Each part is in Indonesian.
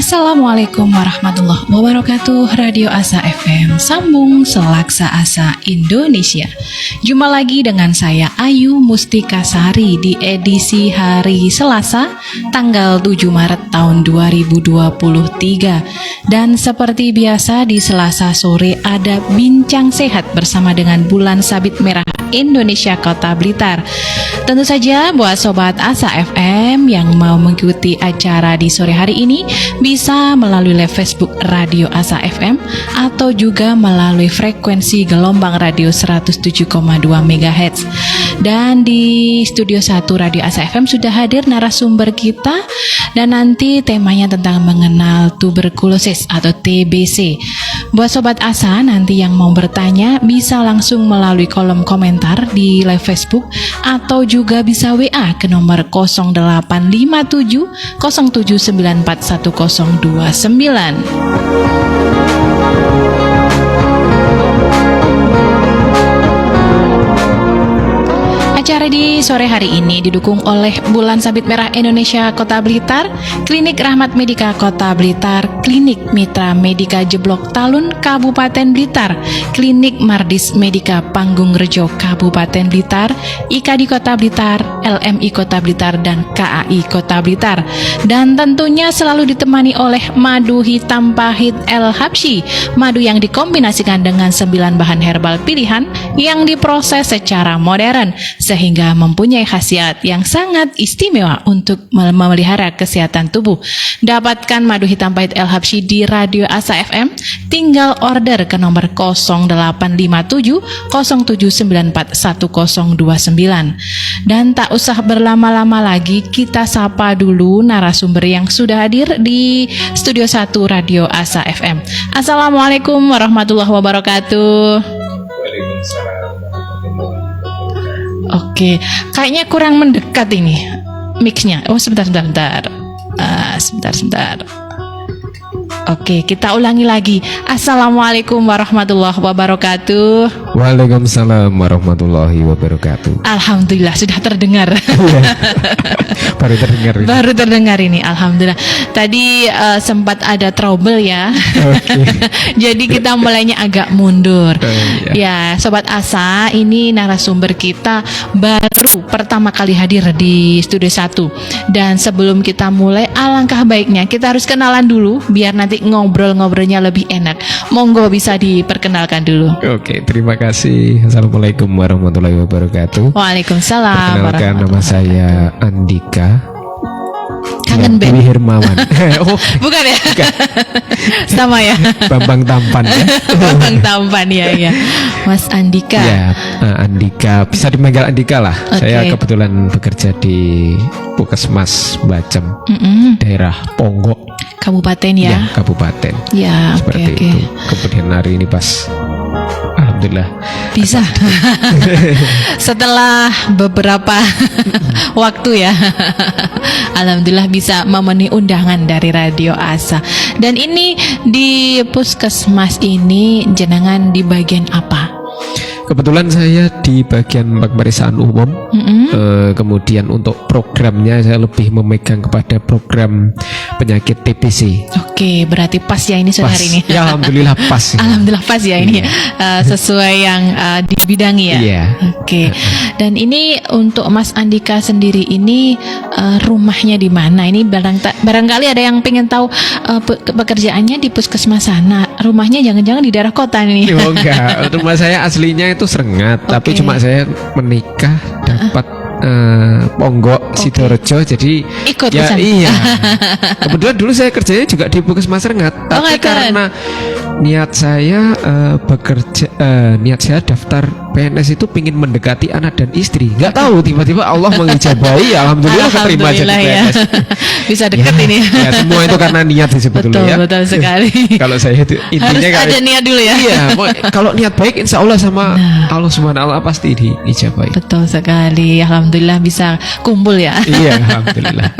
Assalamualaikum warahmatullahi wabarakatuh. Radio Asa FM, sambung Selaksa Asa Indonesia. Jumpa lagi dengan saya Ayu Mustika Sari di edisi hari Selasa tanggal 7 Maret tahun 2023. Dan seperti biasa di Selasa sore ada Bincang Sehat bersama dengan Bulan Sabit Merah Indonesia Kota Blitar. Tentu saja buat Sobat Asa FM yang mau mengikuti acara di sore hari ini bisa melalui live Facebook Radio Asa FM atau juga melalui frekuensi gelombang radio 107,2 MHz. Dan di Studio 1 Radio Asa FM sudah hadir narasumber kita dan nanti temanya tentang mengenal tuberkulosis atau TBC. Buat Sobat Asa nanti yang mau bertanya bisa langsung melalui kolom komentar di live Facebook atau juga bisa WA ke nomor 0857 0794 1029. Acara di sore hari ini didukung oleh Bulan Sabit Merah Indonesia Kota Blitar, Klinik Rahmat Medika Kota Blitar, Klinik Mitra Medika Jeblok Talun Kabupaten Blitar, Klinik Mardis Medika Panggung Rejo Kabupaten Blitar, IKADI Kota Blitar, LMI Kota Blitar, dan KAI Kota Blitar. Dan tentunya selalu ditemani oleh madu hitam pahit El Habsyi, madu yang dikombinasikan dengan 9 bahan herbal pilihan yang diproses secara modern sehingga mempunyai khasiat yang sangat istimewa untuk memelihara kesehatan tubuh. Dapatkan madu hitam pahit El Habsyi di Radio Asa FM, tinggal order ke nomor 0857 0794 1029. Dan tak usah berlama-lama lagi, kita sapa dulu narasumber yang sudah hadir di Studio 1 Radio Asa FM. Assalamualaikum warahmatullahi wabarakatuh. Waalaikumsalam. Oke, kayaknya kurang mendekat ini mix-nya. Oh, sebentar. Sebentar. Oke, kita ulangi lagi. Assalamualaikum warahmatullahi wabarakatuh. Waalaikumsalam warahmatullahi wabarakatuh. Alhamdulillah sudah terdengar. Baru terdengar ini. ini. Alhamdulillah. Tadi sempat ada trouble ya. Okay. Jadi kita mulainya agak mundur. Ya, Sobat Asa, ini narasumber kita baru pertama kali hadir di Studio 1. Dan sebelum kita mulai, alangkah baiknya kita harus kenalan dulu biar nanti ngobrol-ngobrolnya lebih enak. Monggo bisa diperkenalkan dulu. Oke, terima kasih. Assalamualaikum warahmatullahi wabarakatuh. Waalaikumsalam. Perkenalkan, nama saya Andika. Kangen Ben. Dewi Hermawan. Oh, bukan ya? Bukan. Sama ya. Bambang Tampan ya. Bambang Tampan ya. Mas Andika. Ya, Andika. Bisa dipanggil Andika lah. Okay. Saya kebetulan bekerja di Puskesmas Bacem, daerah Ponggok. Kabupaten ya? Ya, kabupaten. Ya, seperti oke. itu. Kemudian hari ini pas, alhamdulillah bisa. Setelah beberapa waktu ya, alhamdulillah bisa memenuhi undangan dari Radio Asa. Dan ini di Puskesmas ini jenengan di bagian apa? Kebetulan saya di bagian pemeriksaan umum. Kemudian untuk programnya saya lebih memegang kepada program penyakit TBC. Oke, berarti pas ya ini sore hari ini. Ya, alhamdulillah pas. Alhamdulillah pas ya ini. Sesuai yang dibidangi ya. Iya. Oke. Dan ini untuk Mas Andika sendiri ini rumahnya di mana? Ini barangkali ada yang pengen tahu pekerjaannya di puskesmas sana. Rumahnya jangan-jangan di daerah kota ini. Oh enggak, rumah saya aslinya itu Serengat, tapi cuma saya menikah dapat Ponggok Sidorejo, jadi ikut ya pesan. Iya. Kebetulan dulu saya kerjanya juga di Puskesmas Serengat, tapi karena niat saya niat saya daftar PNS itu pingin mendekati anak dan istri. Nggak tahu tiba-tiba Allah mengijabahi, alhamdulillah keterima jadi PNS. Bisa dekat ya, ini. Ya semua itu karena niat sih sebetulnya. Betul sekali. Kalau saya itu intinya harus ada niat dulu ya. Iya, kalau niat baik insya Allah sama Allah Subhanahu wa Ta'ala pasti diijabahi. Betul sekali. Alhamdulillah bisa kumpul ya. Iya, alhamdulillah.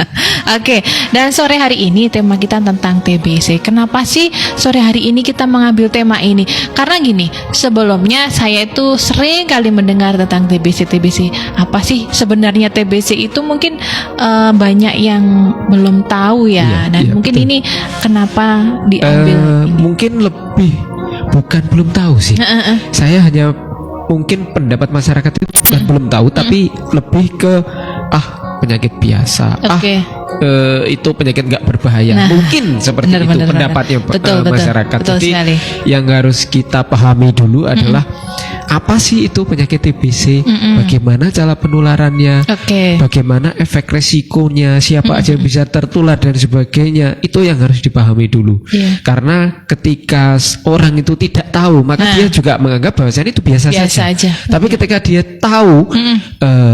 Oke, dan sore hari ini tema kita tentang TBC. Kenapa sih sore hari ini kita mengambil tema ini? Karena gini, sebelumnya saya itu sering kali mendengar tentang TBC. Apa sih sebenarnya TBC itu? Mungkin banyak yang belum tahu ya. Iya, Dan iya, mungkin betul. ini kenapa diambil ini. Mungkin lebih bukan belum tahu sih. Saya hanya mungkin pendapat masyarakat itu bukan belum tahu, tapi lebih ke penyakit biasa. Oke. Itu penyakit nggak berbahaya. Nah, mungkin seperti benar, itu benar, pendapatnya betul, masyarakat. betul Jadi sekali. yang harus kita pahami dulu adalah apa sih itu penyakit TBC, bagaimana cara penularannya, Oke. bagaimana efek resikonya, siapa aja yang bisa tertular dan sebagainya. Itu yang harus dipahami dulu. Iya. Karena ketika orang itu tidak tahu, maka dia juga menganggap bahwasanya itu biasa Biasa aja. Tapi ketika dia tahu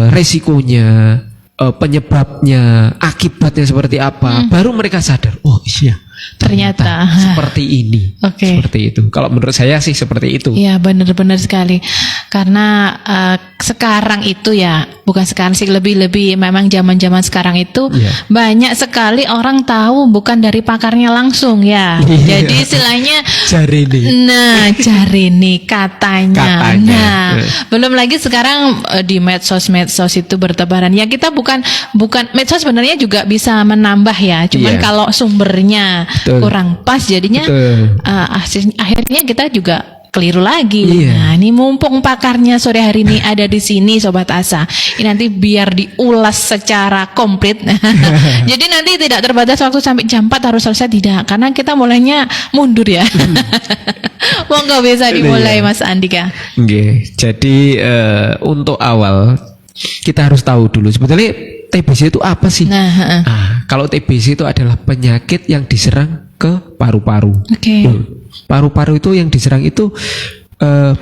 resikonya, penyebabnya, akibatnya seperti apa, baru mereka sadar, oh iya, Ternyata. seperti ini. Oke. Seperti itu. Kalau menurut saya sih seperti itu. Iya, benar-benar sekali. Karena sekarang itu ya, bukan sekarang sih, lebih-lebih memang zaman-zaman sekarang itu Iya. banyak sekali orang tahu bukan dari pakarnya langsung ya. Iya. Jadi istilahnya Jari ini. nah, cari nih katanya. Katanya. Nah, belum lagi sekarang di medsos itu bertebaran. Ya kita bukan medsos sebenarnya juga bisa menambah ya. Cuman Iya. kalau sumbernya Betul. kurang pas jadinya Betul. akhirnya kita juga keliru lagi. Iya. Nah, ini mumpung pakarnya sore hari ini ada di sini Sobat Asa. Ini nanti biar diulas secara komplit. Jadi nanti tidak terbatas waktu sampai jam 4 harus selesai, tidak. Karena kita mulainya mundur ya. Monggo bisa dimulai Mas Andika. Oke. Jadi untuk awal kita harus tahu dulu sebetulnya TBC itu apa sih? Nah, Kalau TBC itu adalah penyakit yang diserang ke paru-paru. oke. Paru-paru itu yang diserang itu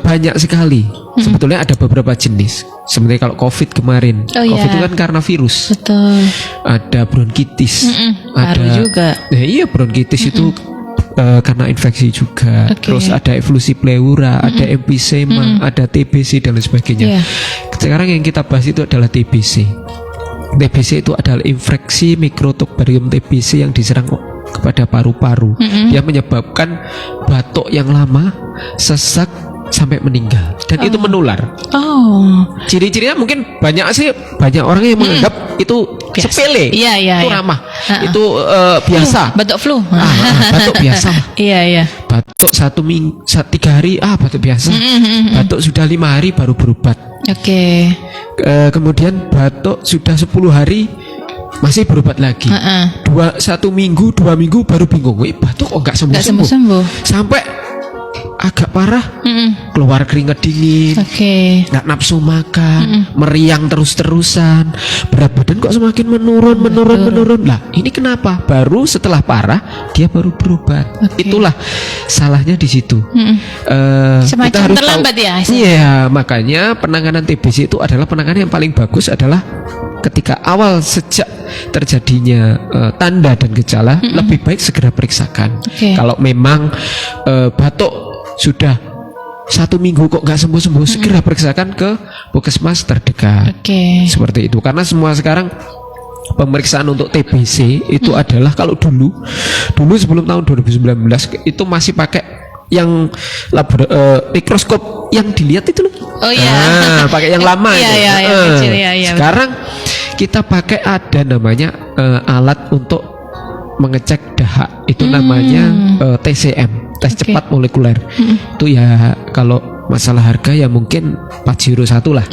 banyak sekali. Sebetulnya ada beberapa jenis. Sebenarnya kalau COVID kemarin, Oh, COVID iya. itu kan karena virus. Betul. Ada bronkitis, Paru juga. Nah, iya bronkitis itu karena infeksi juga. Oke. Terus ada evolusi pleura, ada emfisema, ada TBC dan lain sebagainya. Iya. Sekarang yang kita bahas itu adalah TBC. TBC itu adalah infeksi Mycobacterium TBC yang diserang kepada paru-paru. Dia menyebabkan batuk yang lama, sesak sampai meninggal, dan itu menular. Oh. Ciri-cirinya mungkin banyak orang yang menganggap itu Biasa. sepele, Iya, itu iya. ramah, itu biasa. Batuk flu. Batuk biasa. Iya, iya. Batuk 3 hari, batuk biasa. Batuk sudah 5 hari baru berobat. Oke. Kemudian batuk sudah 10 hari masih berobat lagi. 1 minggu, 2 minggu baru bingung, batuk kok nggak Nggak sembuh-sembuh. sembuh-sembuh. Sampai agak parah, keluar keringat dingin, Oke. nggak nafsu makan, meriang terus-terusan, berat badan kok semakin menurun. Lah, ini kenapa? Baru setelah parah dia baru berobat. Oke. Itulah salahnya di situ. Semacam Kita harus terlambat tahu. ya, Iya, makanya penanganan TBC itu adalah penanganan yang paling bagus adalah ketika awal sejak terjadinya tanda dan gejala, lebih baik segera periksakan. Oke. Kalau memang batuk sudah 1 minggu kok nggak sembuh-sembuh, segera periksakan ke puskesmas terdekat. Oke. Seperti itu. Karena semua sekarang pemeriksaan untuk TBC itu adalah, kalau dulu sebelum tahun 2019 itu masih pakai yang mikroskop yang dilihat itu loh. Oh iya. Pakai yang lama Iya, itu. iya, yang kecil, iya, iya. Sekarang kita pakai ada namanya alat untuk mengecek dahak, itu namanya TCM, tes Oke. cepat molekuler. Itu ya kalau masalah harga ya mungkin Pajero 1 lah.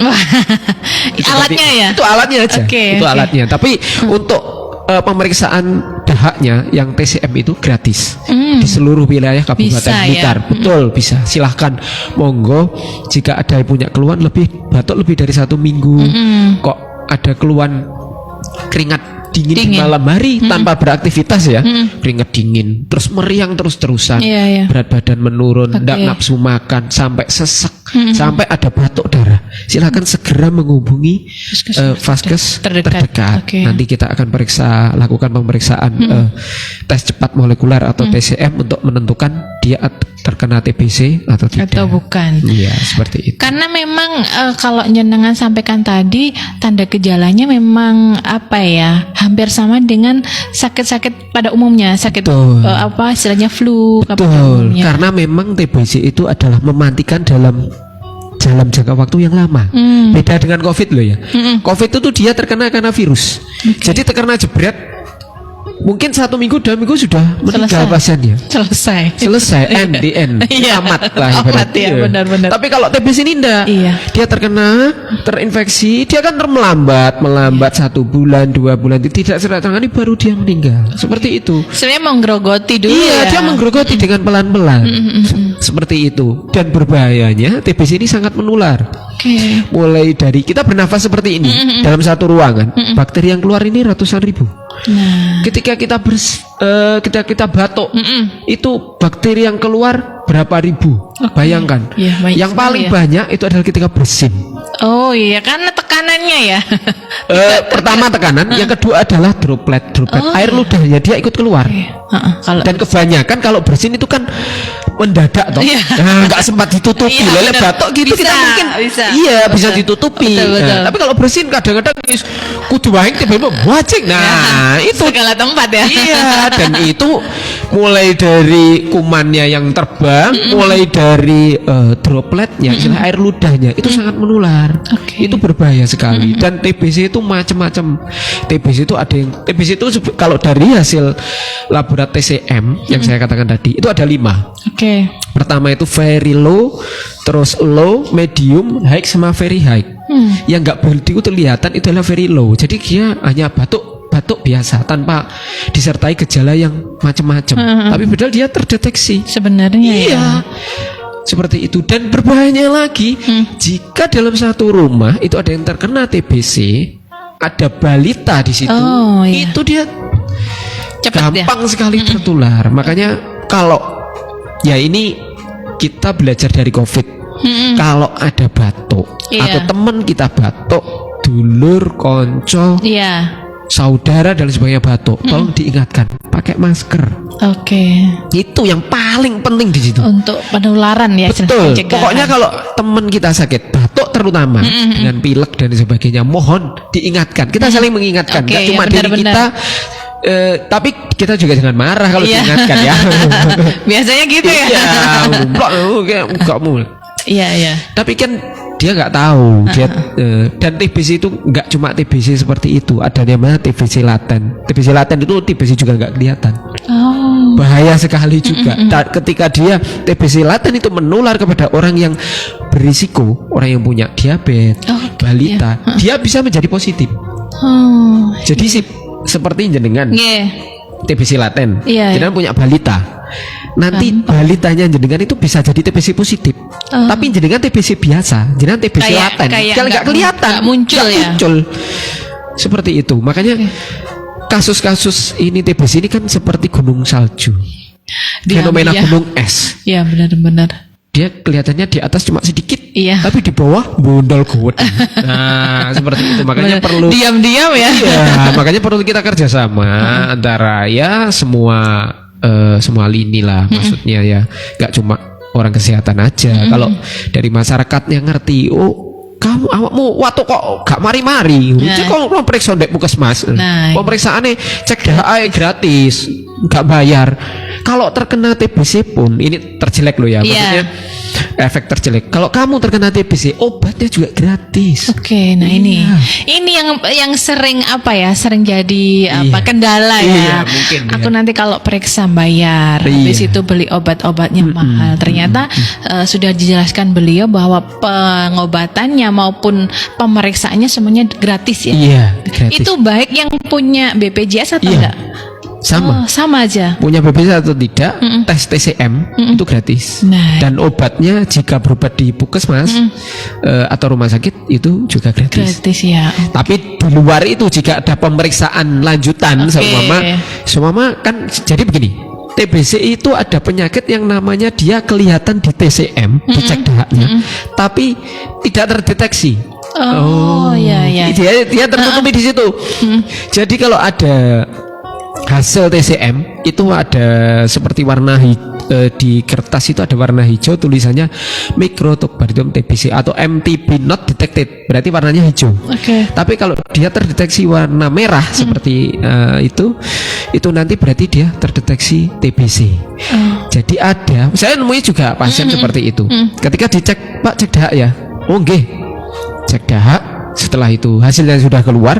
Itu Alatnya tapi- ya? Itu alatnya aja. Oke, Itu oke. alatnya. Tapi untuk pemeriksaan dahaknya yang TCM itu gratis di seluruh wilayah Kabupaten Bisa, ya? Blitar. Betul, bisa. Silahkan, monggo. Jika ada yang punya keluhan batuk lebih dari 1 minggu, kok ada keluhan keringat dingin di malam hari tanpa beraktivitas ya, keringat dingin, terus meriang terus-terusan, Iya, iya. berat badan menurun, Oke. tidak nafsu makan, sampai sesak, sampai ada batuk darah, silakan segera menghubungi vaskes terdekat. terdekat. Oke. Nanti kita akan lakukan pemeriksaan tes cepat molekuler atau TCM untuk menentukan dia terkena TBC atau tidak. Atau bukan. Iya, seperti itu. Karena memang kalau jenengan sampaikan tadi, tanda gejalanya memang apa ya, hampir sama dengan sakit-sakit pada umumnya, sakit Betul. istilahnya flu pada Betul, umumnya. karena memang TBC itu adalah mematikan dalam jangka waktu yang lama. Beda dengan COVID loh ya. COVID itu dia terkena karena virus. Jadi terkena jebret mungkin 1 minggu 2 minggu sudah meninggal pasiennya. Selesai end di end. Iya. Amat lah Amat ibaratnya. ya, benar-benar. Tapi kalau TBC ini enggak. Iya. Dia terkena, terinfeksi, dia kan melambat 1 bulan, 2 bulan, tidak tertangani baru dia meninggal. Seperti itu. Sebenarnya menggerogoti dulu Iya, ya. dia menggerogoti dengan pelan-pelan. Seperti itu. Dan berbahayanya TBC ini sangat menular. Oke. Mulai dari kita bernafas seperti ini dalam satu ruangan, bakteri yang keluar ini ratusan ribu. Nah. Ketika kita batuk, itu bakteri yang keluar berapa ribu? Bayangkan. Ya, banyak yang paling sekali ya. banyak itu adalah ketika bersin. Oh iya, karena tekanannya ya. Pertama tekanan, yang kedua adalah droplet air ludahnya dia ikut keluar. Kalau Dan kebanyakan kalau bersin itu kan mendadak toh. Iya. Nah, nggak sempat ditutupi. Iya, Lele benar. batuk gitu kita Bisa, mungkin bisa. iya bisa Betul. ditutupi. Betul. Nah, tapi kalau bersin kadang-kadang kudu wae tiba-tiba wajik. Nah, itu segala tempat ya. iya, dan itu mulai dari kumannya yang terbang, mulai dari dropletnya, istilah air ludahnya itu sangat menular. Oke. Itu berbahaya sekali. Dan TBC itu macam-macam. TBC itu ada yang TBC itu kalau dari hasil laboratorium TCM yang saya katakan tadi itu ada 5. Oke. Pertama itu very low, terus low, medium, high sama very high. Yang nggak begitu kelihatan itu adalah very low. Jadi dia hanya batuk biasa tanpa disertai gejala yang macam-macam. Tapi padahal dia terdeteksi. Sebenarnya Iya. ya. Seperti itu. Dan berbahayanya lagi, jika dalam satu rumah itu ada yang terkena TBC, ada balita di situ, Oh, iya. itu dia Cepat ya. gampang sekali tertular. Makanya kalau ya ini kita belajar dari COVID. Kalau ada batuk Iya. atau teman kita batuk, dulur, konco, Iya. saudara dan sebagainya batuk, tolong diingatkan pakai masker. Oke. Itu yang paling penting di situ. Untuk penularan ya. Betul. pencegahan. Pokoknya kalau teman kita sakit batuk terutama dengan pilek dan sebagainya, mohon diingatkan. Kita saling mengingatkan. Oke, Nggak ya, cuma diri benar-benar. kita. Tapi kita juga jangan marah kalau Iya. diingatkan ya. Biasanya gitu ya. Iya, goblok lu kayak kamu. Iya. Tapi kan dia nggak tahu dia dan TBC itu nggak cuma TBC seperti itu, ada namanya TBC laten. TBC laten itu TBC juga nggak kelihatan. Oh. Bahaya sekali juga. Ketika dia TBC laten itu menular kepada orang yang berisiko, orang yang punya diabetes, Oh, balita, dia bisa menjadi positif. Oh. Jadi seperti jenengan Iya. TBC laten, Iya, jenengan punya balita. Nanti balitanya jenengan itu bisa jadi TBC positif. Tapi jenengan TBC biasa, jenengan TBC laten. kayak Kalau nggak kelihatan, nggak muncul nggak ya. muncul. Seperti itu. Makanya kasus-kasus ini TBC ini kan seperti gunung salju. Fenomena Diam, ya. gunung es. Iya, benar-benar. Dia kelihatannya di atas cuma sedikit, Iya. tapi di bawah bondol gowet. Nah, seperti itu. Makanya Benar. perlu Diam-diam ya. Iya, makanya perlu kita kerjasama antara ya semua lini lah, maksudnya ya, nggak cuma orang kesehatan aja. Kalau dari masyarakat yang ngerti, oh kamu awakmu waktu kok gak mari-mari, cek kok periksa ndek puskesmas. Nah. Pemeriksaannya cek dah gratis, nggak bayar. Kalau terkena TBC pun ini terjelek loh ya, Iya. maksudnya efek terjelek. Kalau kamu terkena TBC, obatnya juga gratis. Oke, nah Iya. ini yang sering sering jadi Iya. kendala ya. Iya, mungkin, Aku ya. nanti kalau periksa bayar, Iya. habis itu beli obat-obatnya mahal. Ternyata sudah dijelaskan beliau bahwa pengobatannya maupun pemeriksaannya semuanya gratis ya. Iya, gratis. Itu baik yang punya BPJS atau Iya. enggak? Sama. Oh, sama aja. Punya BPJS atau tidak, tes TCM itu gratis. Nah. Dan obatnya jika berobat di puskesmas atau rumah sakit itu juga gratis. Gratis ya. Tapi di luar itu jika ada pemeriksaan lanjutan, Oke. seumpama kan jadi begini. TBC itu ada penyakit yang namanya dia kelihatan di TCM, dicek dahaknya, tapi tidak terdeteksi. Oh, iya. Dia tertutupi di situ. Jadi kalau ada hasil TCM itu ada seperti warna di kertas itu ada warna hijau, tulisannya Mycobacterium TBC atau MTB not detected, berarti warnanya hijau. Oke. Tapi kalau dia terdeteksi warna merah seperti itu nanti berarti dia terdeteksi TBC. Jadi saya nemuin juga pasien seperti itu. Ketika dicek, Pak cek dahak ya, oh nggih, cek dahak. Setelah itu hasilnya sudah keluar,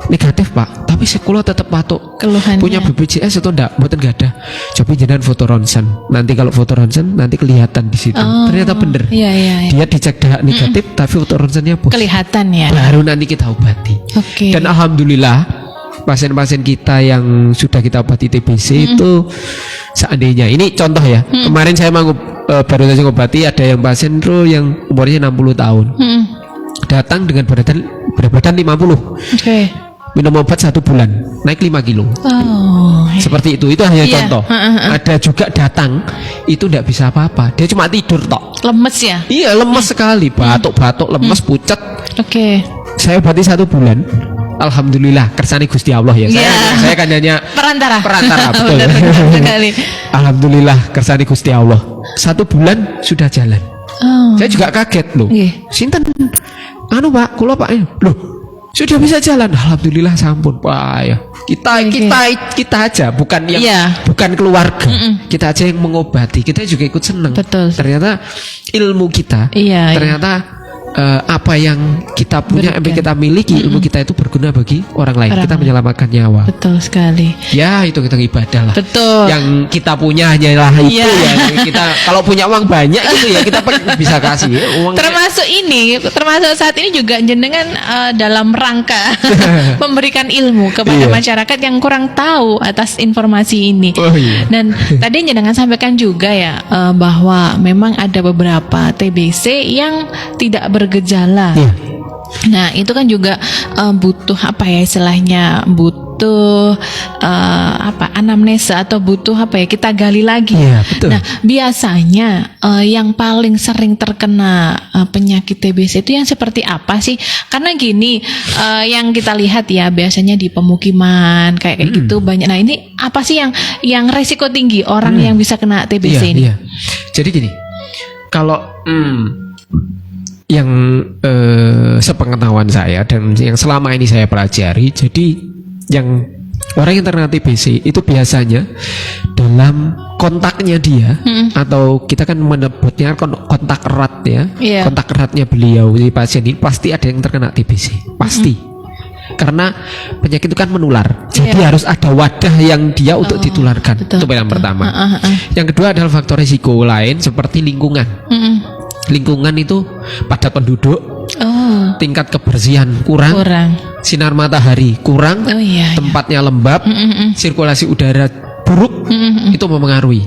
negatif Pak, tapi sekolah tetap patok Keluhannya. punya BPJS atau enggak, mboten enggak ada. Coba jenengan foto ronsen. Nanti kalau foto ronsen nanti kelihatan di situ. Oh, Ternyata bener. Iya, iya, iya. Dia dicek dah negatif tapi foto ronsennya positif. Kelihatan ya. Baru nanti kita obati. Oke. Dan alhamdulillah pasien-pasien kita yang sudah kita obati TBC itu seandainya ini contoh ya. Kemarin saya baru saja ngobati ada yang pasien tuh yang umurnya 60 tahun. Datang dengan berat badan 50. Oke. Minum obat 1 bulan naik 5 kilo. Oh. Seperti itu hanya Iya. contoh. Ada juga datang itu tidak bisa apa-apa, dia cuma tidur tok. Lemes ya. Iya, lemes sekali, batuk-batuk, lemes, pucat. Oke. Saya obati 1 bulan. Alhamdulillah kersane Gusti Allah ya. Iya. Saya kan hanya Perantara. betul. Benar sekali. Alhamdulillah kersane Gusti Allah. 1 bulan sudah jalan. Oh. Saya juga kaget loh. Iya. Sinten? Anu Pak, kula Pak. Loh, sudah bisa jalan. Alhamdulillah sampun Pak ya. Kita aja bukan yang Iya. bukan keluarga. Kita aja yang mengobati. Kita juga ikut senang. Betul. Ternyata ilmu kita Iya, ternyata apa yang kita punya, apa yang kita miliki, ilmu kita itu berguna bagi orang lain. Orang Kita lain. menyelamatkan nyawa. Betul sekali. Ya, itu kita ibadah lah. Betul. Yang kita punya hanyalah itu Iya. ya. Kita kalau punya uang banyak gitu ya kita bisa kasih uang. Termasuk saat ini juga jenengan dalam rangka memberikan ilmu kepada Iya. masyarakat yang kurang tahu atas informasi ini. Oh, iya. Dan tadi jenengan sampaikan juga ya bahwa memang ada beberapa TBC yang tidak bergejala. Iya. Nah, itu kan juga butuh apa ya istilahnya, butuh anamnesa atau butuh apa ya, kita gali lagi. Iya, betul. Nah, biasanya yang paling sering terkena penyakit TBC itu yang seperti apa sih? Karena gini, yang kita lihat ya biasanya di pemukiman kayak gitu banyak. Nah, ini apa sih yang resiko tinggi orang yang bisa kena TBC Iya, ini? iya. Jadi gini, kalau yang sepengetahuan saya dan yang selama ini saya pelajari, jadi yang orang yang terkena TBC itu biasanya dalam kontaknya dia atau kita kan menyebutnya kontak erat ya, Iya. kontak eratnya beliau di pasien ini pasti ada yang terkena TBC, pasti. Karena penyakit itu kan menular, jadi harus ada wadah yang dia untuk ditularkan. betul, Itu yang betul. pertama. Yang kedua adalah faktor risiko lain seperti lingkungan. Lingkungan itu padat penduduk, Oh, tingkat kebersihan kurang, sinar matahari kurang, Oh iya. tempatnya lembab, sirkulasi udara buruk, itu mempengaruhi.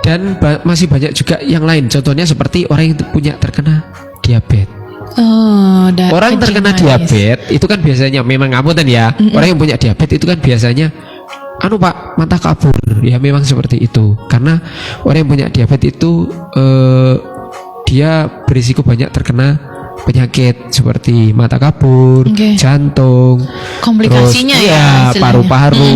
Dan masih banyak juga yang lain. Contohnya seperti orang yang punya terkena diabetes. Oh, Orang terkena diabetes itu kan biasanya memang ngapunten ya. Orang yang punya diabetes itu kan biasanya Pak, mata kabur. Ya memang seperti itu. Karena orang yang punya diabetes itu dia berisiko banyak terkena penyakit seperti mata kabur, Oke. jantung, Komplikasinya terus, ya, istilahnya. paru-paru,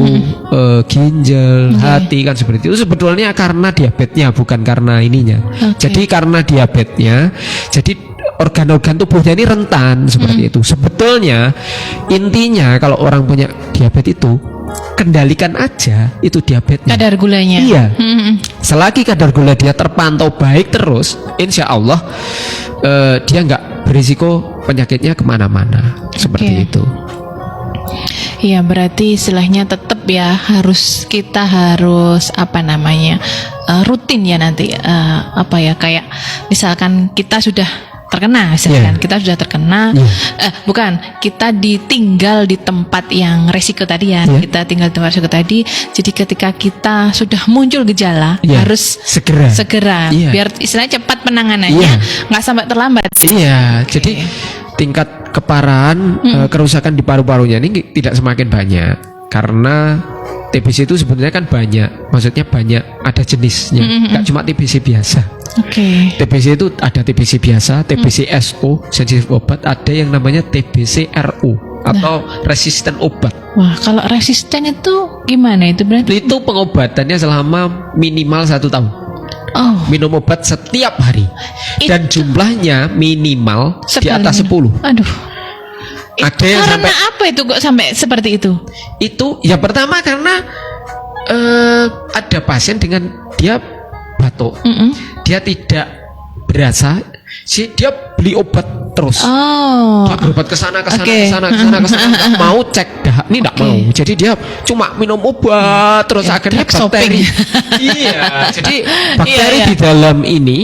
ginjal, hati kan seperti itu. Sebetulnya karena diabetesnya bukan karena ininya. Oke. Jadi karena diabetesnya, jadi organ-organ tubuhnya ini rentan seperti itu. Sebetulnya intinya kalau orang punya diabetes itu kendalikan aja itu diabetesnya. Kadar gulanya. Iya. Selagi kadar gula dia terpantau baik terus, insya Allah dia nggak berisiko penyakitnya kemana-mana seperti Oke. itu. Iya, berarti istilahnya tetap ya kita harus rutin ya nanti kayak misalkan kita sudah terkena, misalkan kita sudah terkena, kita ditinggal di tempat yang resiko tadi ya, kita tinggal di tempat resiko tadi. Jadi ketika kita sudah muncul gejala harus segera, biar istilahnya cepat penanganannya, nggak sampai terlambat. Iya, jadi tingkat keparahan kerusakan di paru-parunya ini tidak semakin banyak karena TBC itu sebenarnya kan banyak, maksudnya banyak, ada jenisnya, nggak cuma TBC biasa. Oke. TBC itu ada TBC biasa, TBC SO, sensitif obat, ada yang namanya TBC RU atau resisten obat. Wah, kalau resisten itu gimana itu berarti? Itu pengobatannya selama minimal 1 tahun. Oh, Minum obat setiap hari. Dan jumlahnya minimal di atas 10. Aduh. Ada yang Karena sampai apa itu kok sampai seperti itu? itu yang pertama karena ada pasien dengan dia batuk, dia tidak berasa, dia beli obat terus. Oh. Dia berobat ke sana Oke. nggak mau cek dah. Ini nggak mau. Jadi dia cuma minum obat terus Ya, akhirnya drug shopping. bakteri. Iya, jadi bakteri Iya. di dalam ini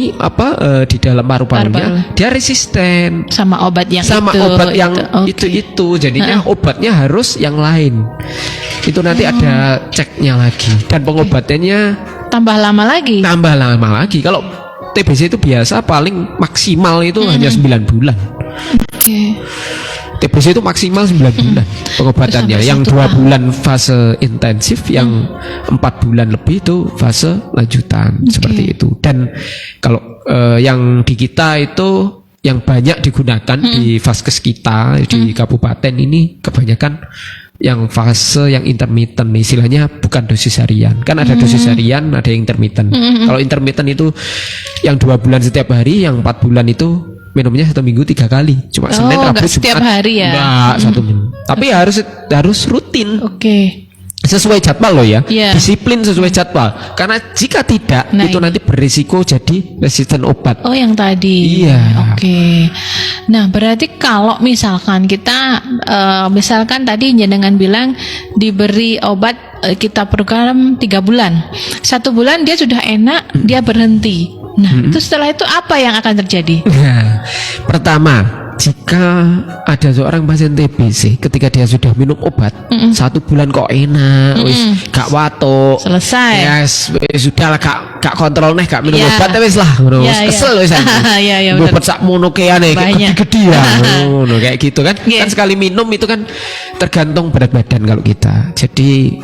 di dalam paru-parunya Paru-paru. dia resisten Sama obat yang sama itu. obat yang Oke. itu. Jadinya obatnya harus yang lain. Itu nanti ada ceknya lagi dan pengobatannya Tambah lama lagi. tambah lama lagi. Kalau TBC itu biasa paling maksimal itu hanya 9 bulan. Oke. TBC itu maksimal 9 bulan pengobatannya. Sampai Yang 1 2 tahun. bulan fase intensif, yang 4 bulan lebih itu fase lanjutan seperti itu. Dan kalau yang di kita itu yang banyak digunakan di vaskes kita di kabupaten ini kebanyakan yang fase yang intermittent, istilahnya bukan dosis harian. Kan ada dosis harian, ada yang intermittent. Kalau intermittent itu yang 2 bulan setiap hari, yang 4 bulan itu minumnya 1 minggu 3 kali. Cuma Senin, Rabu, nggak setiap Jumat. hari ya? Enggak, 1 minggu. Tapi harus rutin. Oke. Sesuai jadwal loh ya. Iya. Disiplin sesuai jadwal. Karena jika tidak, Nah, itu nanti berisiko jadi resisten obat. Oh, yang tadi. Iya. Oke. Nah, berarti kalau misalkan kita misalkan tadi jenengan bilang diberi obat kita program 3 bulan. 1 bulan dia sudah enak, dia berhenti. Nah, itu setelah itu apa yang akan terjadi? Nah, pertama, jika ada seorang pasien TBC ketika dia sudah minum obat 1 bulan kok enak, wis gak watuk, Selesai. yes, sudah lah gak kontrol nih, gak minum Iya. obat wis lah, ngono. Iya, Wis iya. kesel wis aku. Iya, iya, bener. Obat sak mono keane Banyak. gede-gede ya, ngono kayak gitu kan. Iya. Kan sekali minum itu kan tergantung berat badan kalau kita. Jadi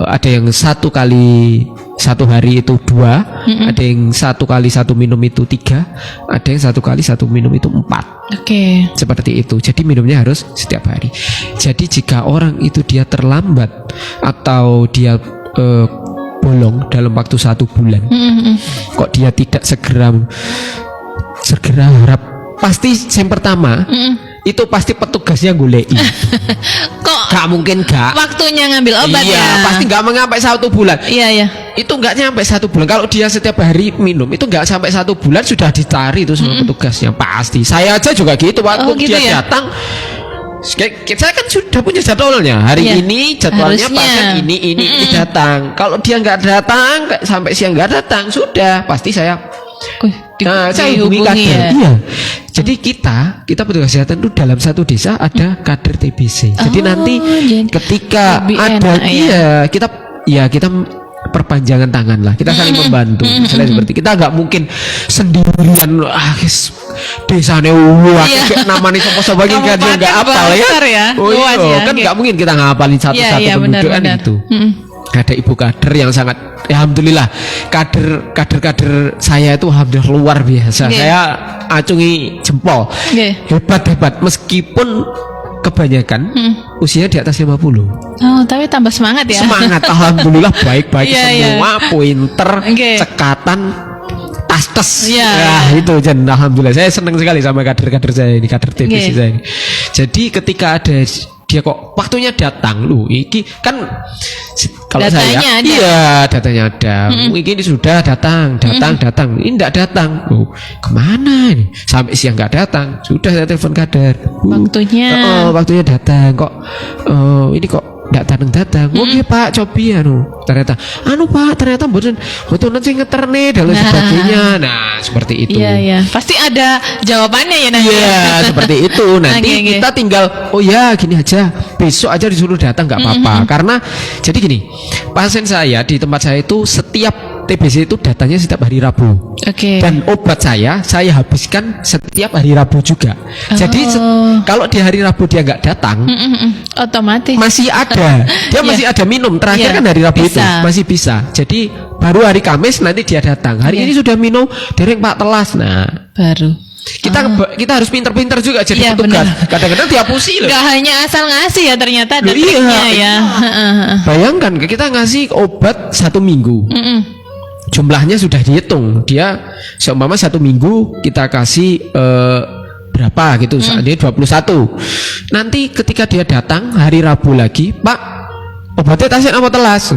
ada yang 1 kali 1 hari itu 2, ada yang 1 kali 1 minum itu 3, ada yang 1 kali 1 minum itu 4. Oke. Seperti itu. Jadi minumnya harus setiap hari. Jadi jika orang itu dia terlambat atau dia bolong dalam waktu 1 bulan, kok dia tidak segera harap, pasti yang pertama itu pasti petugasnya golei. Kok Gak mungkin gak. waktunya ngambil obat Iya, ya? pasti gak sampai 1 bulan. Iya, iya. Itu nggak nyampe 1 bulan. Kalau dia setiap hari minum itu nggak sampai 1 bulan sudah dicari itu sama petugasnya pasti. Saya aja juga gitu waktu Oh, gitu dia ya? datang. Saya kan sudah punya jadwalnya. Hari Iya. ini jadwalnya Harusnya. pasien ini datang. Kalau dia nggak datang sampai siang nggak datang, sudah pasti saya. Saya hubungi kader. ya? Iya. Jadi kita petugas kesehatan itu dalam satu desa ada kader TBC. Jadi Oh, nanti jadi ketika lebih ada enak, ya? kita perpanjangan tangan lah, kita saling membantu. Misalnya seperti kita nggak mungkin sendirian, desane Iya. kayak namanya sopo-sopo gitu kan dia nggak Kabupaten hafal ya. besar ya, Oh luas iya, ya, kan oke. nggak mungkin kita ngapalin satu-satu Iya, penduduk kan benar-benar. itu. Ada ibu kader yang sangat, alhamdulillah, kader saya itu alhamdulillah luar biasa. Oke. Saya acungi jempol, Oke. hebat meskipun kebanyakan usia di atas 50. Oh, tapi tambah semangat ya? Semangat, alhamdulillah baik-baik Iya, semua, pinter, Oke. cekatan, tas. Iya. Nah, itu Jan, alhamdulillah saya senang sekali sama kader-kader saya ini, kader TBC Oke. saya ini. Jadi ketika ada dia kok waktunya datang, lu iki kan kalau Datanya saya ada. iya datanya ada. Ini sudah datang, ini enggak datang. Kemana ini? Sampai siang enggak datang. Sudah saya telepon kader. Waktunya. Waktunya datang kok. Ini kok enggak datang. Oke Pak, cobi ternyata ternyata mboten nanti ngeterne dan lain Nah. sebagainya. Nah, seperti itu. Iya, iya. Pasti ada jawabannya ya nanti. Iya, seperti itu. Nanti Oke. kita tinggal, gini aja, besok aja disuruh datang nggak apa-apa. Karena jadi gini, pasien saya di tempat saya itu setiap TBC itu datanya setiap hari Rabu. Oke. Dan obat saya habiskan setiap hari Rabu juga. Jadi kalau di hari Rabu dia nggak datang, Otomatis. masih ada. Dia masih ada minum. Terakhir Iya, kan hari Rabu itu bisa. masih bisa. Jadi baru hari Kamis nanti dia datang. Hari Iya. ini sudah minum, dereng Pak telas. Nah, Baru. kita harus pinter-pinter juga jadi Iya, petugas. benar. Kadang-kadang dihapusi loh. Gak hanya asal ngasih ya, ternyata ada Loh, iya, triknya iya. ya. Bayangkan kita ngasih obat 1 minggu. Jumlahnya sudah dihitung. Dia seumpama 1 minggu kita kasih berapa gitu. Dia 21. Nanti ketika dia datang hari Rabu lagi, Pak, obatnya tasik apa telas?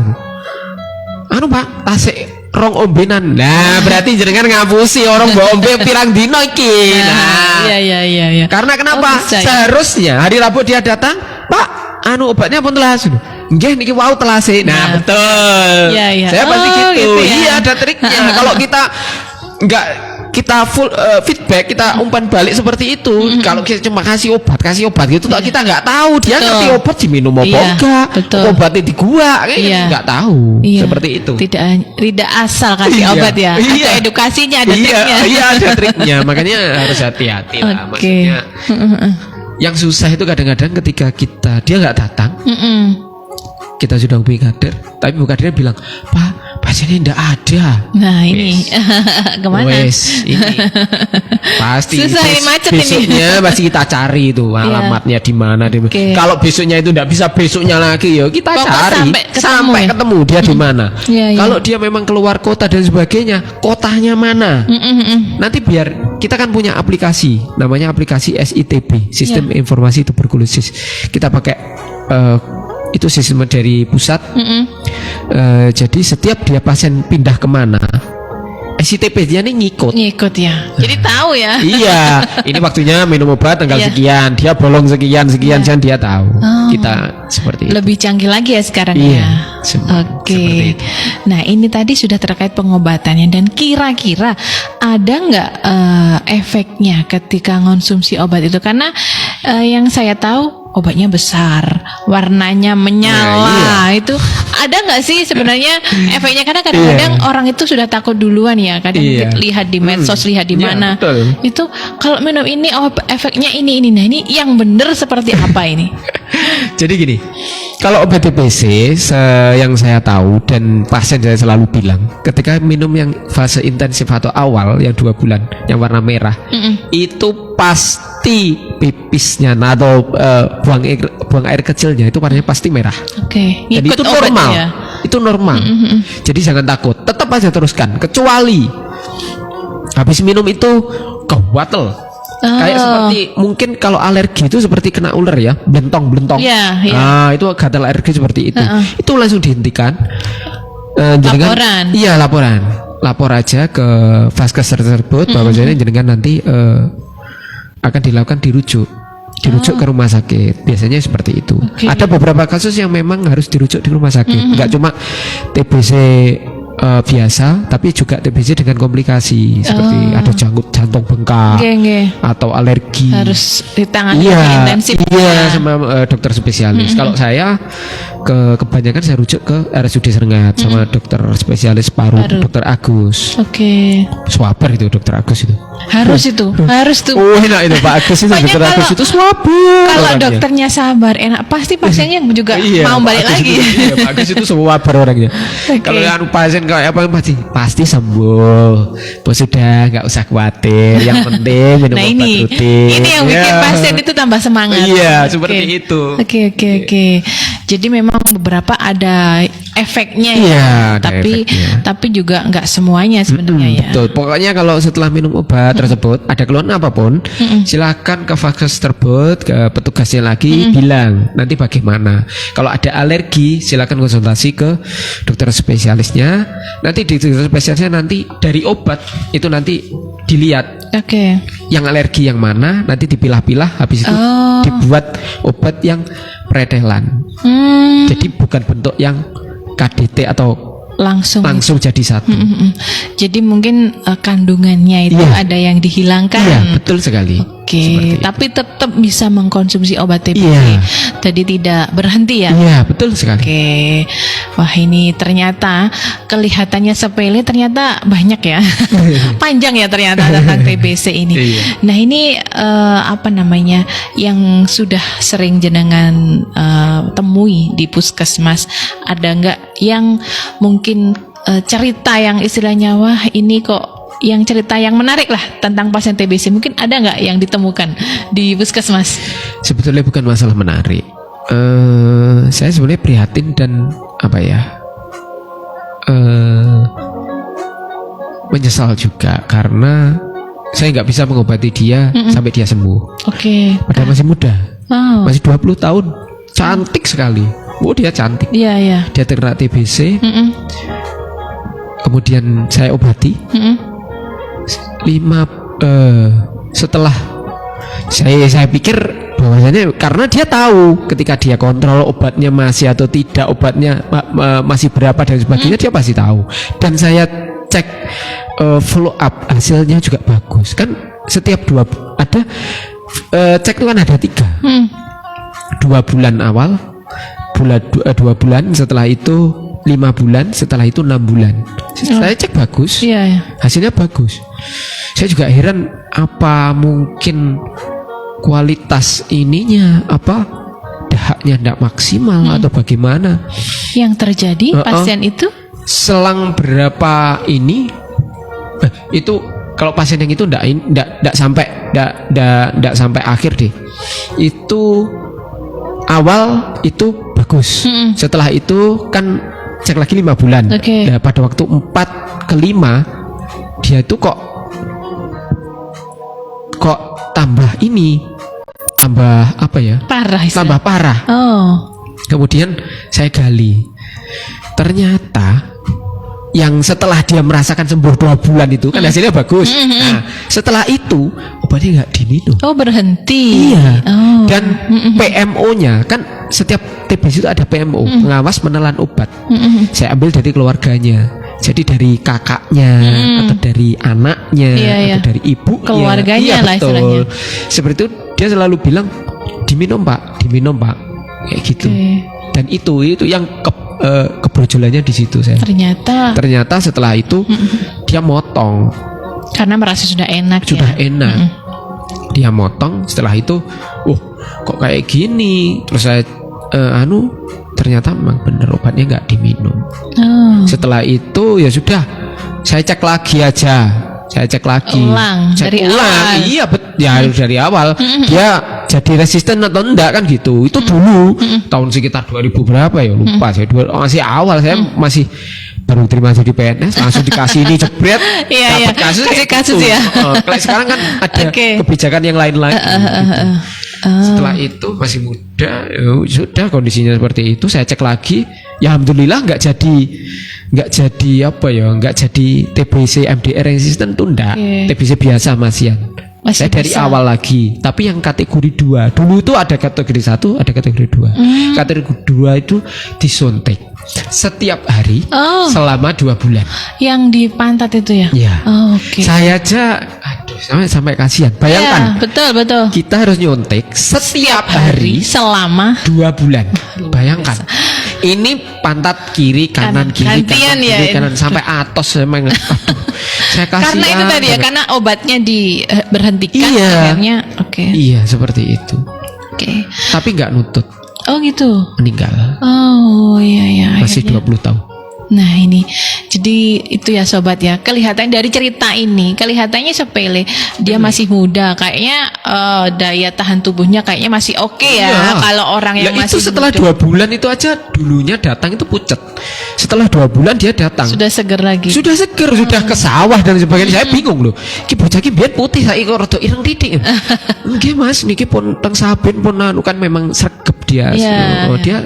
Pak, tasik rong ombenan. Nah, berarti jenengan ngapusi orang mbok ombe pirang dino iki. Nah, iya. karena kenapa? Bisa, ya? Seharusnya hari Rabu dia datang, Pak, anu obatnya pun telas. Nggih niki wau telase. Nah, betul. Iya. Saya pasti gitu. Gitu ya. Iya, ada triknya. Kalau kita enggak kita full feedback, kita umpan balik seperti itu. Kalau kita cuma kasih obat gitu, kita nggak tahu dia ngerti obat diminum apa enggak, obatnya di gua, nggak tahu. Seperti itu. Tidak asal kasih obat ya. Ada edukasinya, ada triknya. Iya, ada triknya. Makanya harus hati-hati lah. Maksudnya, yang susah itu kadang-kadang ketika dia nggak datang. Kita sudah hubungi kader, tapi Bu Kadernya bilang, Pak, pasiennya tidak ada. Nah ini kemana? Ini pasti susah macet besoknya masih kita cari itu alamatnya di mana. Kalau besoknya itu tidak bisa besoknya lagi, ya kita cari sampai ketemu dia di mana. Kalau dia memang keluar kota dan sebagainya, kotanya mana? Nanti biar kita kan punya aplikasi, namanya aplikasi SITB, Sistem Informasi Tuberkulosis. Kita pakai itu sistem dari pusat. Jadi setiap dia pasien pindah kemana, SITP dia nih ngikut ya. Jadi tahu ya. Iya, ini waktunya minum obat tanggal sekian, dia bolong sekian dia tahu. Kita seperti itu. Lebih canggih lagi ya sekarang ya. Oke. Nah, ini tadi sudah terkait pengobatannya, dan kira-kira ada nggak efeknya ketika konsumsi obat itu? Karena yang saya tahu obatnya besar, warnanya menyala. Itu ada nggak sih sebenarnya efeknya? Karena kadang-kadang orang itu sudah takut duluan ya. Kadang lihat di medsos, lihat di mana. Itu kalau minum ini efeknya ini. Nah, ini yang benar seperti apa ini? Jadi gini, kalau obat TBC yang saya tahu dan pasien saya selalu bilang, ketika minum yang fase intensif atau awal yang 2 bulan, yang warna merah, itu pasti pipisnya atau buang air kecilnya itu warnanya pasti merah. Jadi itu normal. Ya? Itu normal. Jadi jangan takut, tetap aja teruskan. Kecuali habis minum itu kewatel. Kayak seperti mungkin kalau alergi itu seperti kena ular ya, blentong. Nah, itu gatal alergi seperti itu. Itu langsung dihentikan. Laporan. Iya, lapor aja ke vaskes tersebut bahwa jenengan nanti akan dilakukan dirujuk ke rumah sakit. Biasanya seperti itu. Ada beberapa kasus yang memang harus dirujuk di rumah sakit. Enggak cuma TBC biasa, tapi juga TBC dengan komplikasi seperti ada jantung bengkak atau alergi. Harus ditangani intensif. Sama dokter spesialis. Kalau saya kebanyakan saya rujuk ke RSUD Serengat sama dokter spesialis paru, dokter Agus. Swaber itu dokter Agus itu. Harus tuh. Oh, enak itu Pak Agus itu. Dokter Agus itu swaber. Kalau dokternya sabar, enak, pasti pasiennya juga mau balik lagi. Pak Agus itu swaber orangnya. Kalau yang pasien kayak apa pasti sembuh. Bos sudah nggak usah khawatir. Yang penting minum obat rutin. Ini yang bikin pasien itu tambah semangat. Iya, seperti itu. Oke. Jadi memang beberapa ada efeknya ya. Tapi juga nggak semuanya sebenarnya ya. Betul. Pokoknya kalau setelah minum obat tersebut ada keluhan apapun, silakan ke vaskes tersebut, ke petugasnya lagi bilang nanti bagaimana. Kalau ada alergi silakan konsultasi ke dokter spesialisnya. Nanti di dokter spesialisnya nanti dari obat itu nanti dilihat. Yang alergi yang mana nanti dipilah-pilah, habis itu dibuat obat yang pretelan. Jadi bukan bentuk yang KDT atau langsung jadi satu. Jadi mungkin kandungannya itu ada yang dihilangkan. Iya, betul sekali. Tapi tetap bisa mengkonsumsi obat TBC. Jadi tidak berhenti ya. Iya, betul sekali. Wah, ini ternyata kelihatannya sepele, ternyata banyak ya. Panjang ya ternyata tentang TBC ini. Nah, ini apa namanya yang sudah sering jenengan temui di puskesmas, ada nggak yang mungkin cerita yang istilahnya wah ini kok yang cerita yang menarik lah tentang pasien TBC, mungkin ada nggak yang ditemukan di puskesmas? Sebetulnya bukan masalah menarik. Saya sebenarnya prihatin dan menyesal juga karena saya nggak bisa mengobati dia sampai dia sembuh. Padahal masih muda, masih 20 tahun, cantik sekali. Oh, dia cantik. Dia terkena TBC. kemudian saya obati. Setelah saya pikir bahwasanya karena dia tahu ketika dia kontrol obatnya masih atau tidak, obatnya masih berapa dan sebagainya, dia pasti tahu. Dan saya cek follow up, hasilnya juga bagus kan. Setiap cek itu kan ada 3, 2 bulan awal, 2 bulan, setelah itu 5 bulan, setelah itu 6 bulan. Saya cek bagus, hasilnya bagus. Saya juga heran, apa mungkin kualitas ininya dahaknya tidak maksimal atau bagaimana yang terjadi pasien itu? Selang berapa ini itu, kalau pasien yang itu tidak sampai akhir deh, itu awal itu bagus. Setelah itu kan cek lagi 5 bulan. Nah, pada waktu 4 ke 5 dia itu kok tambah parah. Kemudian saya gali, ternyata yang setelah dia merasakan sembuh 2 bulan itu kan hasilnya bagus. Nah, setelah itu obatnya nggak diminum. Berhenti. Iya. Dan PMO-nya kan setiap TBC itu ada PMO, pengawas menelan obat. Saya ambil dari keluarganya. Jadi dari kakaknya atau dari anaknya atau dari ibu keluarganya lah istilahnya. Seperti itu dia selalu bilang diminum pak, kayak gitu. Dan itu yang kebrojolannya di situ saya. Ternyata setelah itu dia motong karena merasa sudah enak. Dia motong, setelah itu kok kayak gini. Terus saya ternyata memang benar obatnya nggak diminum. Setelah itu ya sudah, saya cek lagi aja. Cek ulang. Iya dari awal. Dia jadi resisten atau enggak kan gitu. Itu dulu tahun sekitar 2000 berapa ya, lupa saya. Masih awal, saya masih baru terima jadi PNS, langsung dikasih ini jebret, dapat kasus ya. Kalau sekarang kan ada kebijakan yang lain lagi. Setelah itu masih muda, sudah kondisinya seperti itu. Saya cek lagi, ya alhamdulillah nggak jadi TBC MDR resisten tuh enggak. TBC biasa masian. Saya dari awal lagi, tapi yang kategori 2. Dulu itu ada kategori 1, ada kategori 2. Kategori 2 itu disuntik setiap hari selama 2 bulan. Yang di pantat itu ya? Iya. Saya aja sampai kasihan. Bayangkan. Betul. Kita harus nyuntik setiap hari selama 2 bulan. Bayangkan. Ini pantat kiri kanan kiri kanan sampai atas memang. Saya kasihan. Karena itu tadi ya, karena obatnya diberhentikan akhirnya. Iya, seperti itu. Tapi nggak nutut. Oh gitu. Meninggal. Iya. Masih 20 tahun. Nah ini, jadi itu ya sobat ya, kelihatan dari cerita ini, kelihatannya sepele, dia masih muda, kayaknya daya tahan tubuhnya kayaknya masih oke ya. Kalau orang yang masih itu setelah muda. 2 bulan itu aja dulunya datang itu pucet. Setelah 2 bulan dia datang. Sudah seger lagi. Sudah ke sawah dan sebagainya. Saya bingung loh. Ki bocah ki biyen putih saiki kok rada ireng titik. Nggih Mas, niki pun teng Saben pun kan memang sregep dia. Dia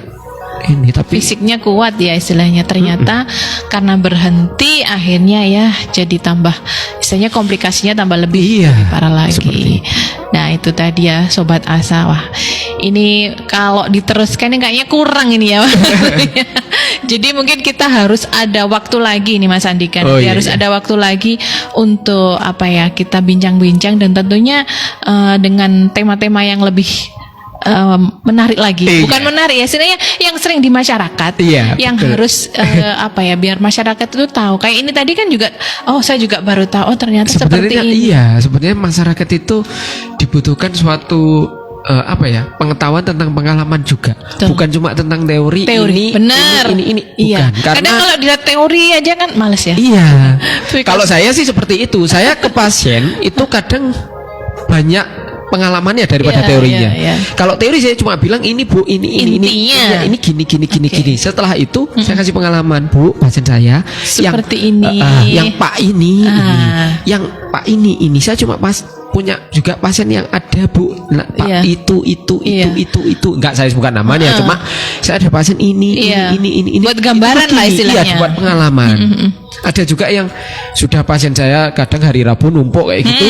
ini tapi fisiknya kuat ya istilahnya. Ternyata karena berhenti akhirnya ya jadi tambah istilahnya komplikasinya tambah lebih parah lagi. Nah itu tadi ya sobat Asa. Wah ini kalau diteruskan ini kayaknya kurang ini ya. Jadi mungkin kita harus ada waktu lagi nih Mas Andika. Harus ada waktu lagi untuk kita bincang-bincang dan tentunya dengan tema-tema yang lebih menarik lagi. Bukan menarik ya, sebenarnya yang sering di masyarakat, yang harus biar masyarakat itu tahu. Kayak ini tadi kan juga, saya juga baru tahu. Ternyata seperti ini. Iya, sebenarnya masyarakat itu dibutuhkan suatu pengetahuan tentang pengalaman juga. Bukan cuma tentang teori. Benar. Ini iya. Bukan. Karena kalau dilihat teori aja kan males ya. Iya. Kalau saya sih seperti itu. Saya ke pasien itu kadang banyak pengalamannya daripada teorinya. Kalau teori saya cuma bilang ini Bu, ini gini. Setelah itu saya kasih pengalaman, Bu, pasien saya seperti ini. Yang Pak ini, yang Pak ini. Saya cuma punya juga pasien yang ada Bu, nah, Pak, Iya. itu Iya. enggak saya sebutkan namanya, cuma saya ada pasien ini Iya. ini Buat gambaran itu lah begini. istilahnya. Iya, buat pengalaman. Ada juga yang sudah pasien saya kadang hari Rabu numpuk kayak gitu.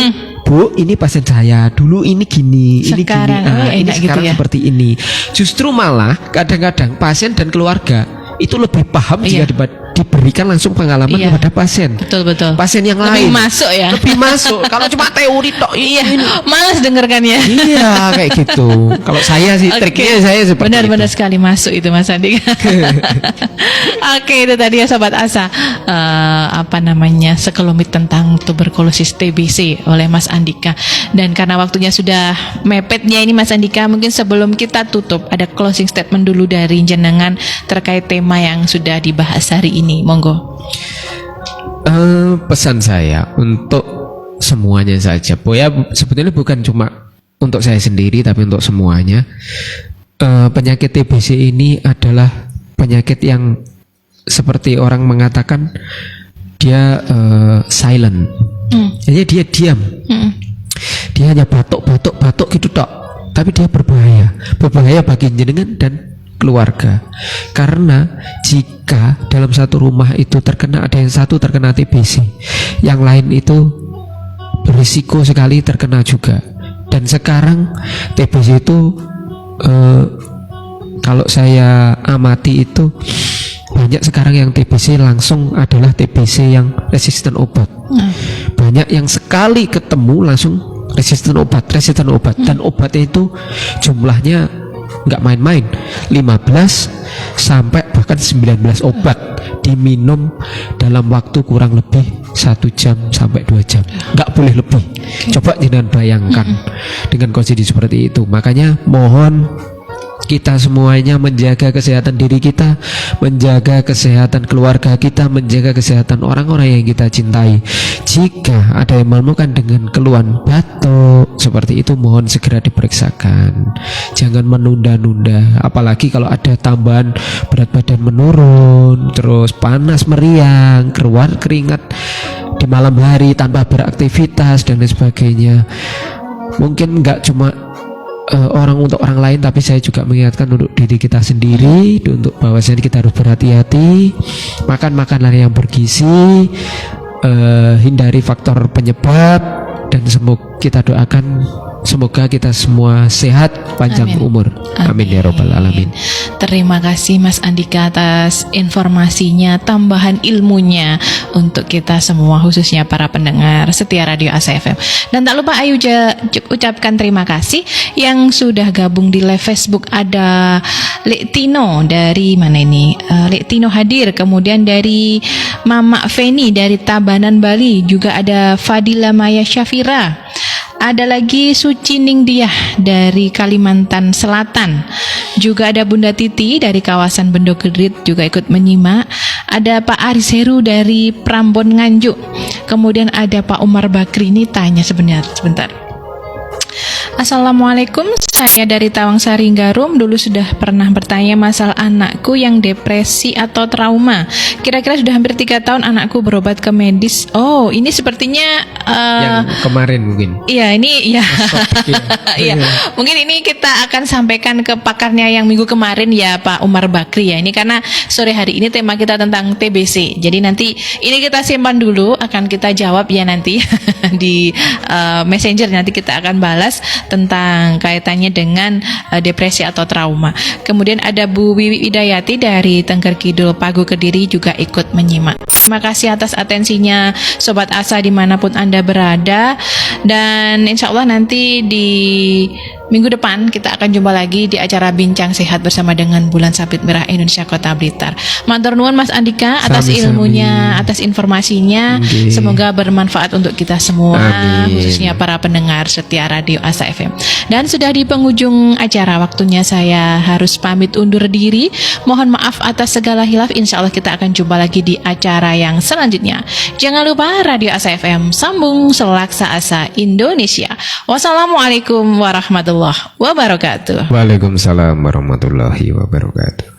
Bu, ini pasien saya dulu ini gini, Sekarang, ini enak gitu sekarang ya. seperti ini. Justru malah kadang-kadang pasien dan keluarga itu lebih paham Iya. jika diberikan langsung pengalaman Iya. kepada pasien. Betul. Pasien yang Lebih lain masuk ya. lebih masuk. Kalau cuma teori tok Iya, ini. malas dengarkannya. Iya kayak gitu. Kalau saya sih Oke. triknya saya seperti Benar-benar itu. sekali masuk itu Mas Andi. Oke, itu tadi ya Sobat Asa, sekelumit tentang tuberkulosis TBC oleh Mas Andika. Dan karena waktunya sudah mepetnya ini Mas Andika, mungkin sebelum kita tutup ada closing statement dulu dari jenengan terkait tema yang sudah dibahas hari ini. Monggo. Pesan saya untuk semuanya saja, ya sebetulnya bukan cuma untuk saya sendiri tapi untuk semuanya. Penyakit TBC ini adalah penyakit yang seperti orang mengatakan dia silent. Jadi dia diam. Dia hanya batuk gitu tok. Tapi dia berbahaya bagi jenengan dan keluarga. Karena jika dalam satu rumah itu ada yang satu terkena TBC, yang lain itu berisiko sekali terkena juga. Dan sekarang TBC itu kalau saya amati itu banyak sekarang yang TBC langsung adalah TBC yang resisten obat. Banyak yang sekali ketemu langsung resisten obat. Dan obatnya itu jumlahnya nggak main-main, 15 sampai bahkan 19 obat diminum dalam waktu kurang lebih 1 jam sampai 2 jam, nggak boleh lebih. Coba jangan bayangkan dengan kondisi seperti itu. Makanya mohon kita semuanya menjaga kesehatan diri kita, menjaga kesehatan keluarga kita, menjaga kesehatan orang-orang yang kita cintai. Jika ada yang menemukan dengan keluhan batuk seperti itu, mohon segera diperiksakan. Jangan menunda-nunda, apalagi kalau ada tambahan berat badan menurun, terus panas meriang, keluar keringat di malam hari tanpa beraktivitas dan lain sebagainya. Mungkin nggak cuma untuk orang lain, tapi saya juga mengingatkan untuk diri kita sendiri, untuk bahwasanya kita harus berhati-hati, makan makanan yang bergizi, hindari faktor penyebab, dan semoga kita doakan semoga kita semua sehat, panjang umur. Amin ya robbal alamin. Terima kasih Mas Andika atas informasinya, tambahan ilmunya untuk kita semua, khususnya para pendengar setia Radio Asa FM. Dan tak lupa Ayu ucapkan terima kasih yang sudah gabung di live Facebook. Ada Lek Tino dari mana ini? Lek Tino hadir, kemudian dari Mama Feni dari Tabanan Bali, juga ada Fadila Maya Syafira. Ada lagi Suci Ningdiah dari Kalimantan Selatan. Juga ada Bunda Titi dari kawasan Bendogedit juga ikut menyimak. Ada Pak Aris Heru dari Prambon Nganjuk. Kemudian ada Pak Umar Bakri, ini tanya sebentar. Assalamualaikum, saya dari Tawangsari Garum. Dulu sudah pernah bertanya masalah anakku yang depresi atau trauma. Kira-kira sudah hampir 3 tahun anakku berobat ke medis. Oh, ini sepertinya yang kemarin mungkin. Iya, ini ya. Iya. Mungkin ini kita akan sampaikan ke pakarnya yang minggu kemarin ya, Pak Umar Bakri ya. Ini karena sore hari ini tema kita tentang TBC. Jadi nanti ini kita simpan dulu, akan kita jawab ya nanti di Messenger, nanti kita akan balas tentang kaitannya dengan depresi atau trauma. Kemudian ada Bu Wiwi Idayati dari Tengger Kidul Pagu Kediri juga ikut menyimak. Terima kasih atas atensinya Sobat Asa dimanapun Anda berada. Dan insya Allah nanti di minggu depan kita akan jumpa lagi di acara Bincang Sehat bersama dengan Bulan Sabit Merah Indonesia Kota Blitar. Matur nuwun Mas Andika atas ilmunya, atas informasinya. Semoga bermanfaat untuk kita semua. Khususnya para pendengar setia Radio Asa FM. Dan sudah di penghujung acara, waktunya saya harus pamit undur diri. Mohon maaf atas segala hilaf. Insya Allah kita akan jumpa lagi di acara yang selanjutnya. Jangan lupa Radio Asa FM sambung selaksa asa Indonesia. Wassalamualaikum warahmatullahi wabarakatuh. Waalaikumsalam warahmatullahi wabarakatuh.